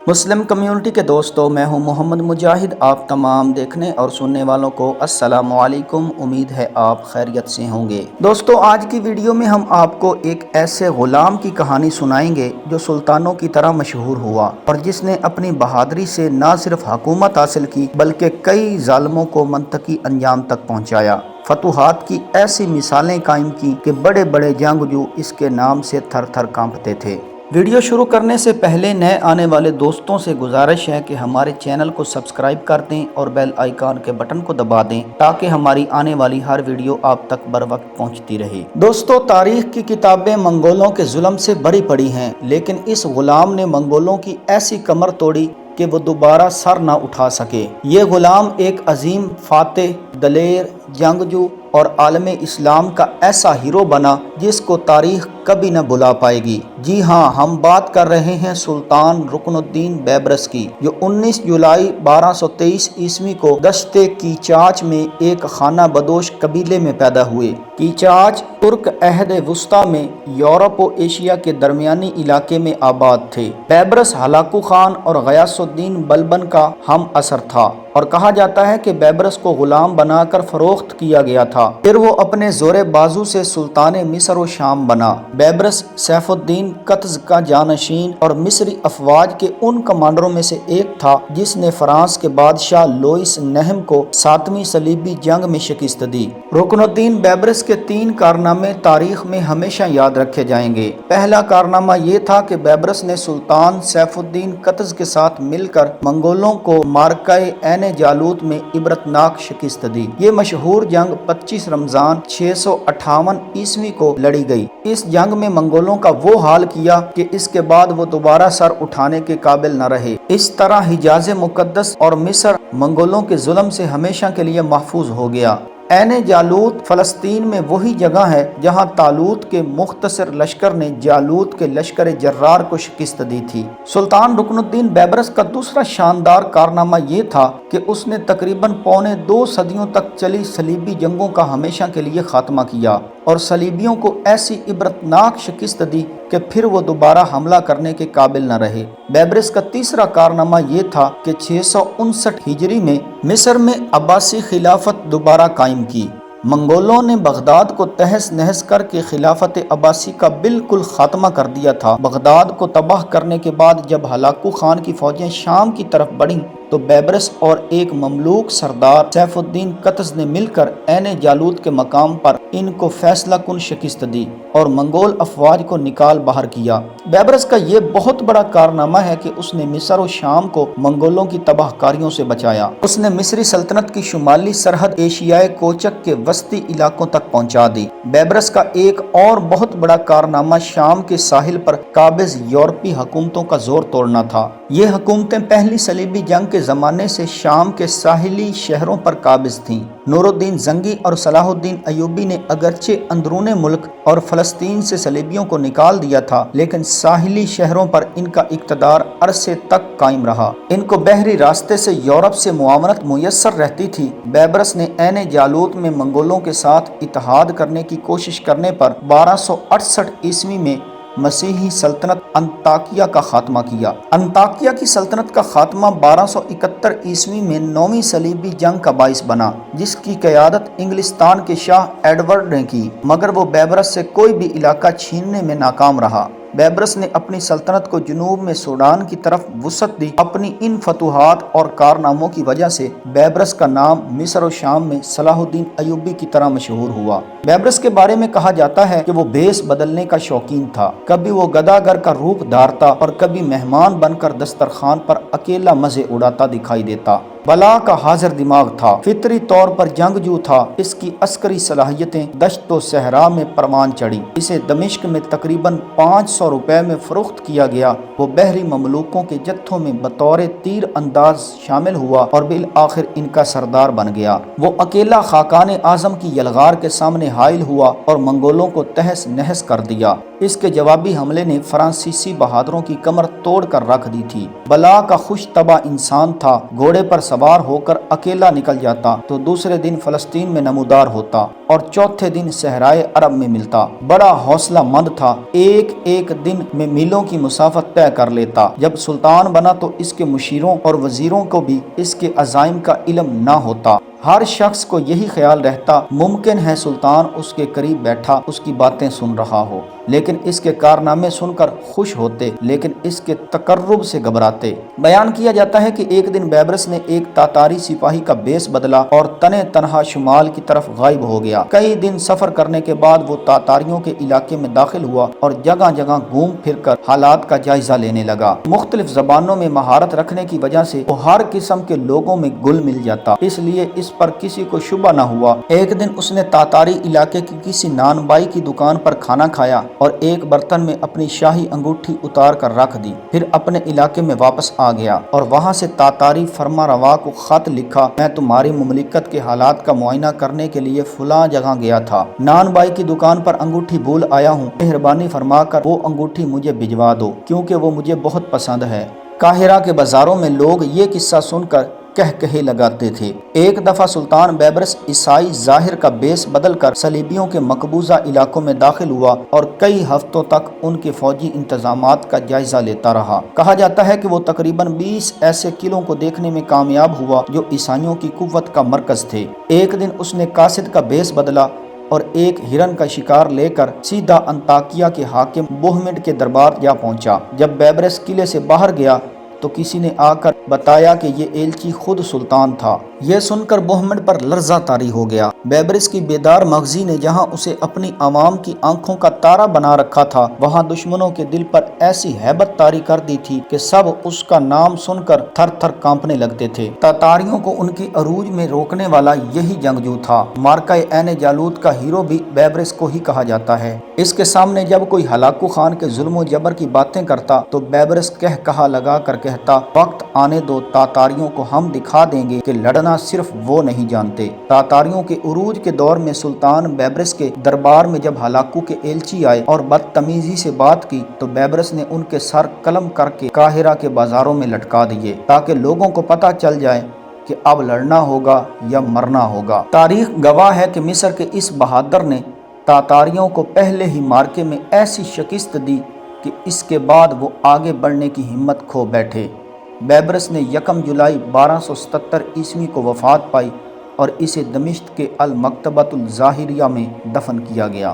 مسلم community کے دوستوں، میں ہوں محمد مجاہد۔ آپ تمام دیکھنے اور سننے والوں کو السلام علیکم۔ امید ہے آپ خیریت سے ہوں گے۔ دوستوں، آج کی ویڈیو میں ہم آپ کو ایک ایسے غلام کی کہانی سنائیں گے جو سلطانوں کی طرح مشہور ہوا اور جس نے اپنی بہادری سے نہ صرف حکومت حاصل کی بلکہ کئی ظالموں کو منطقی انجام تک پہنچایا۔ فتوحات کی ایسی مثالیں قائم کی کہ بڑے بڑے جنگجو اس کے نام سے تھر تھر کانپتے تھے۔ ویڈیو شروع کرنے سے پہلے نئے آنے والے دوستوں سے گزارش ہے کہ ہمارے چینل کو سبسکرائب کر دیں اور بیل آئیکن کے بٹن کو دبا دیں تاکہ ہماری آنے والی ہر ویڈیو آپ تک بر وقت پہنچتی رہے۔ دوستوں، تاریخ کی کتابیں منگولوں کے ظلم سے بھری پڑی ہیں، لیکن اس غلام نے منگولوں کی ایسی کمر توڑی کہ وہ دوبارہ سر نہ اٹھا سکے۔ یہ غلام ایک عظیم فاتح، دلیر، جنگجو اور عالم اسلام کا ایسا ہیرو بنا جس کو تاریخ کبھی نہ بھلا پائے گی۔ جی ہاں، ہم بات کر رہے ہیں سلطان رکن الدین بیبرس کی، جو 19 جولائی 1223 عیسوی کو دشت قیچاچ میں ایک خانہ بدوش قبیلے میں پیدا ہوئے۔ قیچاچ ترک عہد وسطی میں یورپ و ایشیا کے درمیانی علاقے میں آباد تھے۔ بیبرس ہلاکو خان اور غیاث الدین بلبن کا ہم عصر تھا اور کہا جاتا ہے کہ بیبرس کو غلام بنا کر فروخت کیا گیا تھا، پھر وہ اپنے زور بازو سے سلطان مصر و شام بنا۔ بیبرس سیف الدین قطز کا جانشین اور مصری افواج کے ان کمانڈروں میں سے ایک تھا جس نے فرانس کے بادشاہ لوئس نہم کو 7ویں صلیبی جنگ میں شکست دی۔ رکن الدین بیبرس کے 3 کارنامے تاریخ میں ہمیشہ یاد رکھے جائیں گے۔ پہلا کارنامہ یہ تھا کہ بیبرس نے سلطان سیف الدین قطز کے ساتھ مل کر منگولوں کو معرکہ عین جالوت میں عبرتناک شکست دی۔ یہ مشہور جنگ 25 رمضان 658 عیسوی کو لڑی گئی۔ اس جنگ میں منگولوں کا وہ حال کیا کہ اس کے بعد وہ دوبارہ سر اٹھانے کے قابل نہ رہے۔ اس طرح حجاز مقدس اور مصر منگولوں کے ظلم سے ہمیشہ کے لیے محفوظ ہو گیا۔ عین جالوت فلسطین میں وہی جگہ ہے جہاں طالوت کے مختصر لشکر نے جالوت کے لشکر جرار کو شکست دی تھی۔ سلطان رکن الدین بیبرس کا دوسرا شاندار کارنامہ یہ تھا کہ اس نے تقریباً پونے 2 صدیوں تک چلی صلیبی جنگوں کا ہمیشہ کے لیے خاتمہ کیا اور صلیبیوں کو ایسی عبرتناک شکست دی کہ پھر وہ دوبارہ حملہ کرنے کے قابل نہ رہے۔ بیبرس کا تیسرا کارنامہ یہ تھا کہ 659 ہجری میں مصر میں عباسی خلافت دوبارہ قائم کی۔ منگولوں نے بغداد کو تہس نہس کر کے خلافت عباسی کا بالکل خاتمہ کر دیا تھا۔ بغداد کو تباہ کرنے کے بعد جب ہلاکو خان کی فوجیں شام کی طرف بڑھیں تو بیبرس اور ایک مملوک سردار سیف الدین قطز نے مل کر عین جالوت کے مقام پر ان کو فیصلہ کن شکست دی اور منگول افواج کو نکال باہر کیا۔ بیبرس کا یہ بہت بڑا کارنامہ ہے کہ اس نے مصر و شام کو منگولوں کی تباہ کاریوں سے بچایا۔ اس نے مصری سلطنت کی شمالی سرحد ایشیائے کوچک کے وسطی علاقوں تک پہنچا دی۔ بیبرس کا ایک اور بہت بڑا کارنامہ شام کے ساحل پر قابض یورپی حکومتوں کا زور توڑنا تھا۔ یہ حکومتیں پہلی صلیبی جنگ کے زمانے سے شام کے ساحلی شہروں پر قابض تھیں۔ نور الدین زنگی اور صلاح الدین ایوبی نے اگرچہ اندرون ملک اور فلسطین سے صلیبیوں کو نکال دیا تھا، لیکن ساحلی شہروں پر ان کا اقتدار عرصے تک قائم رہا۔ ان کو بحری راستے سے یورپ سے معاونت میسر رہتی تھی۔ بیبرس نے عین جالوت میں منگولوں کے ساتھ اتحاد کرنے کی کوشش کرنے پر 1268 عیسوی میں مسیحی سلطنت انطاکیہ کا خاتمہ کیا۔ انطاکیہ کی سلطنت کا خاتمہ 1271 عیسوی میں 9ویں صلیبی جنگ کا باعث بنا، جس کی قیادت انگلستان کے شاہ ایڈورڈ نے کی، مگر وہ بیبرس سے کوئی بھی علاقہ چھیننے میں ناکام رہا۔ بیبرس نے اپنی سلطنت کو جنوب میں سوڈان کی طرف وسعت دی۔ اپنی ان فتوحات اور کارناموں کی وجہ سے بیبرس کا نام مصر و شام میں صلاح الدین ایوبی کی طرح مشہور ہوا۔ بیبرس کے بارے میں کہا جاتا ہے کہ وہ بھیس بدلنے کا شوقین تھا۔ کبھی وہ گداگر کا روپ دھارتا اور کبھی مہمان بن کر دسترخوان پر اکیلا مزے اڑاتا دکھائی دیتا۔ بلا کا حاضر دماغ تھا، فطری طور پر جنگجو تھا۔ اس کی عسکری صلاحیتیں دشت و صحرا میں پروان چڑھی۔ اسے دمشق میں تقریباً 500 روپے میں فروخت کیا گیا۔ وہ بحری مملوکوں کے جتھوں میں بطور تیر انداز شامل ہوا اور بالآخر ان کا سردار بن گیا۔ وہ اکیلا خاقان اعظم کی یلغار کے سامنے حائل ہوا اور منگولوں کو تہس نہس کر دیا۔ اس کے جوابی حملے نے فرانسیسی بہادروں کی کمر توڑ کر رکھ دی تھی۔ بلا کا خوش طبع انسان تھا، گھوڑے پر سوار ہو کر اکیلا نکل جاتا تو دوسرے دن فلسطین میں نمودار ہوتا اور چوتھے دن صحرائے عرب میں ملتا۔ بڑا حوصلہ مند تھا، ایک ایک دن میں میلوں کی مسافت طے کر لیتا۔ جب سلطان بنا تو اس کے مشیروں اور وزیروں کو بھی اس کے عزائم کا علم نہ ہوتا۔ ہر شخص کو یہی خیال رہتا ممکن ہے سلطان اس کے قریب بیٹھا اس کی باتیں سن رہا ہو، لیکن اس کے کارنامے سن کر خوش ہوتے، لیکن اس کے تقرب سے گھبراتے۔ بیان کیا جاتا ہے کہ ایک دن بیبرس نے ایک تاتاری سپاہی کا بیس بدلا اور تنے تنہا شمال کی طرف غائب ہو گیا۔ کئی دن سفر کرنے کے بعد وہ تاتاریوں کے علاقے میں داخل ہوا اور جگہ جگہ گھوم پھر کر حالات کا جائزہ لینے لگا۔ مختلف زبانوں میں مہارت رکھنے کی وجہ سے وہ ہر قسم کے لوگوں میں گل مل جاتا، اس لیے اس پر کسی کو شبہ نہ ہوا۔ ایک دن اس نے تاتاری علاقے کی کسی نان بائی کی دکان پر کھانا کھایا اور ایک برتن میں اپنی شاہی انگوٹھی اتار کر رکھ دی، پھر اپنے علاقے میں واپس آ گیا اور وہاں سے تاتاری فرما روا کو خط لکھا، میں تمہاری مملکت کے حالات کا معائنہ کرنے کے لیے فلاں جگہ گیا تھا، نان بائی کی دکان پر انگوٹھی بھول آیا ہوں، مہربانی فرما کر وہ انگوٹھی مجھے بھجوا دو کیونکہ وہ مجھے بہت پسند ہے۔ قاہرہ کے بازاروں میں لوگ یہ قصہ سن کر کہے لگاتے تھے۔ ایک دفعہ سلطان بیبرس عیسائی ظاہر کا بیس بدل کر صلیبیوں کے مقبوضہ علاقوں میں داخل ہوا اور کئی ہفتوں تک ان کے فوجی انتظامات کا جائزہ لیتا رہا۔ کہا جاتا ہے کہ وہ تقریباً 20 ایسے قلعوں کو دیکھنے میں کامیاب ہوا جو عیسائیوں کی قوت کا مرکز تھے۔ ایک دن اس نے قاصد کا بیس بدلا اور ایک ہرن کا شکار لے کر سیدھا انطاکیہ کے حاکم بوہمنڈ کے دربار جا پہنچا۔ جب بیبرس قلعے سے باہر گیا تو کسی نے آ کر بتایا کہ یہ ایلچی خود سلطان تھا۔ یہ سن کر بوہمنڈ پر لرزہ طاری ہو گیا۔ بیبرس کی بیدار مغزی نے جہاں اسے اپنی عوام کی آنکھوں کا تارا بنا رکھا تھا، وہاں دشمنوں کے دل پر ایسی ہیبت طاری کر دی تھی کہ سب اس کا نام سن کر تھر تھر کانپنے لگتے تھے۔ تاتاریوں کو ان کی عروج میں روکنے والا یہی جنگجو تھا۔ مارکہ عین جالوت کا ہیرو بھی بیبرس کو ہی کہا جاتا ہے۔ اس کے سامنے جب کوئی ہلاکو خان کے ظلم و جبر کی باتیں کرتا تو بیبرس کہا لگا کر کہتا، وقت آنے دو، تاتاریوں کو ہم دکھا دیں گے کہ لڑنا صرف وہ نہیں جانتے۔ تاتاریوں کے عروج کے دور میں سلطان بیبرس کے دربار میں جب ہلاکو کے ایلچی آئے اور بدتمیزی سے بات کی تو بیبرس نے ان کے سر قلم کر کے قاہرہ کے بازاروں میں لٹکا دیے تاکہ لوگوں کو پتہ چل جائے کہ اب لڑنا ہوگا یا مرنا ہوگا۔ تاریخ گواہ ہے کہ مصر کے اس بہادر نے تاتاریوں کو پہلے ہی مارکے میں ایسی شکست دی کہ اس کے بعد وہ آگے بڑھنے کی ہمت کھو بیٹھے۔ بیبرس نے 1 جولائی 1277 عیسوی کو وفات پائی اور اسے دمشق کے المکتبۃ الظاہریہ میں دفن کیا گیا۔